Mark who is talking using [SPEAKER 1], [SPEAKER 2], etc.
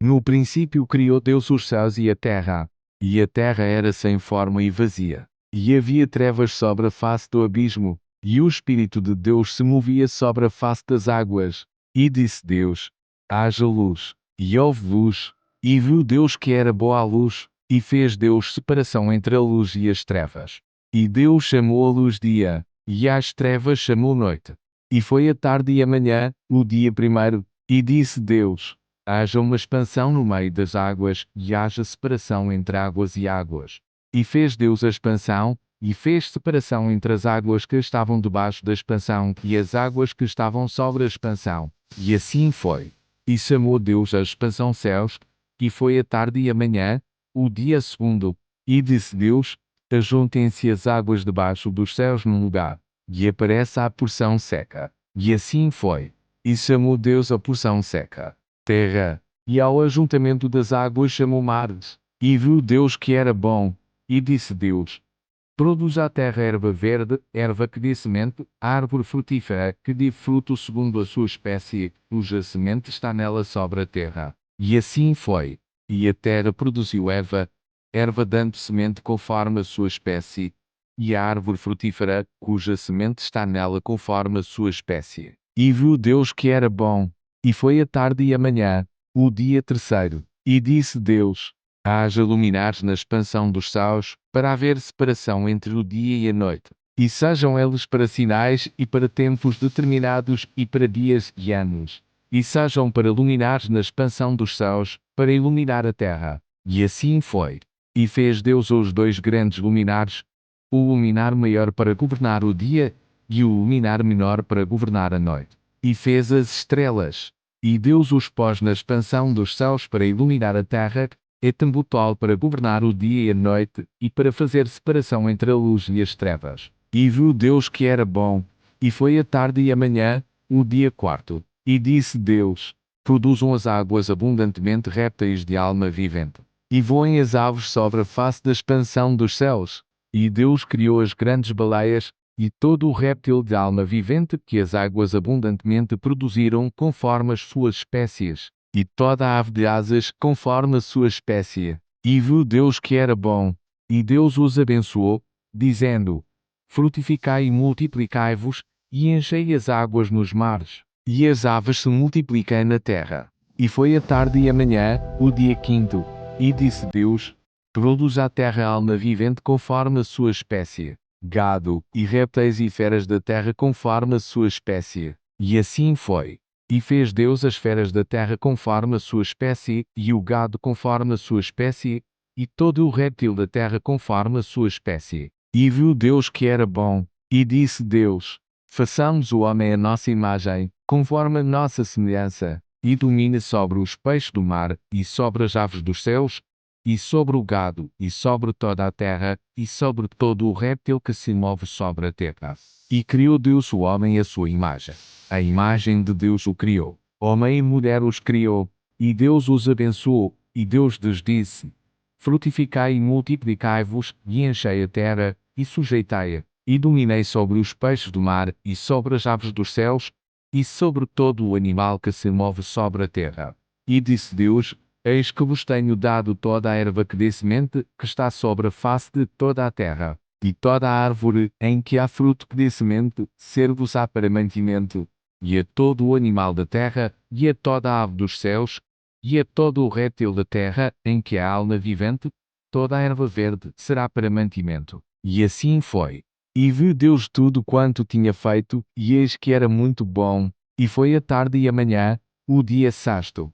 [SPEAKER 1] No princípio criou Deus os céus e a terra era sem forma e vazia. E havia trevas sobre a face do abismo, e o Espírito de Deus se movia sobre a face das águas. E disse Deus: haja luz. E houve luz. E viu Deus que era boa a luz, e fez Deus separação entre a luz e as trevas. E Deus chamou a luz dia, e às trevas chamou noite. E foi a tarde e a manhã, o dia primeiro. E disse Deus: haja uma expansão no meio das águas, e haja separação entre águas e águas. E fez Deus a expansão, e fez separação entre as águas que estavam debaixo da expansão e as águas que estavam sobre a expansão. E assim foi. E chamou Deus a expansão céus, e foi a tarde e a manhã, o dia segundo. E disse Deus: ajuntem-se as águas debaixo dos céus num lugar, e apareça a porção seca. E assim foi. E chamou Deus a porção seca terra, e ao ajuntamento das águas chamou mares. E viu Deus que era bom, e disse Deus: produz a terra erva verde, erva que dê semente, árvore frutífera, que dê fruto segundo a sua espécie, cuja semente está nela sobre a terra. E assim foi. E a terra produziu erva dando semente conforme a sua espécie, e a árvore frutífera, cuja semente está nela conforme a sua espécie. E viu Deus que era bom. E foi a tarde e a manhã, o dia terceiro. E disse Deus: haja luminares na expansão dos céus, para haver separação entre o dia e a noite. E sejam eles para sinais e para tempos determinados e para dias e anos. E sejam para luminares na expansão dos céus, para iluminar a terra. E assim foi. E fez Deus os dois grandes luminares, o luminar maior para governar o dia, e o luminar menor para governar a noite. E fez as estrelas. E Deus os pôs na expansão dos céus para iluminar a terra, e tambutol para governar o dia e a noite, e para fazer separação entre a luz e as trevas. E viu Deus que era bom. E foi a tarde e a manhã, o dia quarto. E disse Deus: produzam as águas abundantemente répteis de alma vivente. E voem as aves sobre a face da expansão dos céus. E Deus criou as grandes baleias, e todo o réptil de alma vivente que as águas abundantemente produziram conforme as suas espécies, e toda a ave de asas conforme a sua espécie. E viu Deus que era bom, e Deus os abençoou, dizendo: frutificai e multiplicai-vos, e enchei as águas nos mares, e as aves se multipliquem na terra. E foi a tarde e a manhã, o dia quinto. E disse Deus: produz a terra alma vivente conforme a sua espécie, gado, e répteis e feras da terra conforme a sua espécie. E assim foi. E fez Deus as feras da terra conforme a sua espécie, e o gado conforme a sua espécie, e todo o réptil da terra conforme a sua espécie. E viu Deus que era bom, e disse Deus: façamos o homem à nossa imagem, conforme a nossa semelhança, e domine sobre os peixes do mar, e sobre as aves dos céus, e sobre o gado, e sobre toda a terra, e sobre todo o réptil que se move sobre a terra. E criou Deus o homem à sua imagem. A imagem de Deus o criou. Homem e mulher os criou. E Deus os abençoou. E Deus lhes disse: frutificai e multiplicai-vos, e enchei a terra, e sujeitai-a. E dominei sobre os peixes do mar, e sobre as aves dos céus, e sobre todo o animal que se move sobre a terra. E disse Deus: eis que vos tenho dado toda a erva que dê semente, que está sobre a face de toda a terra, e toda a árvore em que há fruto que dê semente, ser-vos-á para mantimento, e a todo o animal da terra, e a toda a ave dos céus, e a todo o réptil da terra, em que há alma vivente, toda a erva verde será para mantimento. E assim foi. E viu Deus tudo quanto tinha feito, e eis que era muito bom. E foi a tarde e a manhã, o dia sexto.